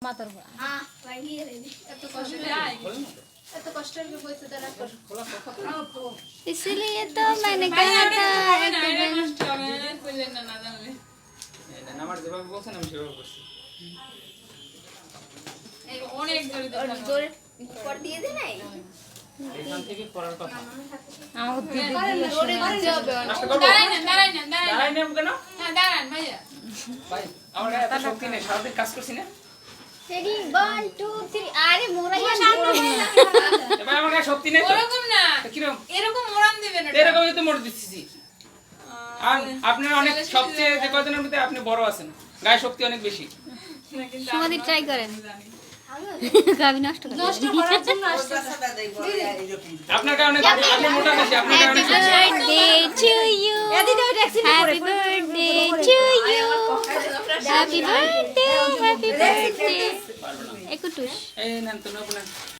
মাথার উপর इसीलिए तो मैंने कहा था Ready, 1, 2, 3 আরে মোরাইয়া এবার আমার গায়ে শক্তি নেই তো ওরকম না কিরকম এরকম মোড়ান দিবেন না এরকমই তো মোড় দিচ্ছি আর আপনার অনেক সবচেয়ে যে কজনের মধ্যে আপনি বড় আছেন গায়ে শক্তি অনেক বেশি সমাধি ট্রাই করেন গাবি নষ্ট করে নষ্ট করার জন্য আসছে আপনার গায়ে অনেক আপনি মোটা বেশি আপনার গায়ে অনেক বেশি। Happy birthday to you Happy birthday Happy birthday Ekutush এই নেন তো না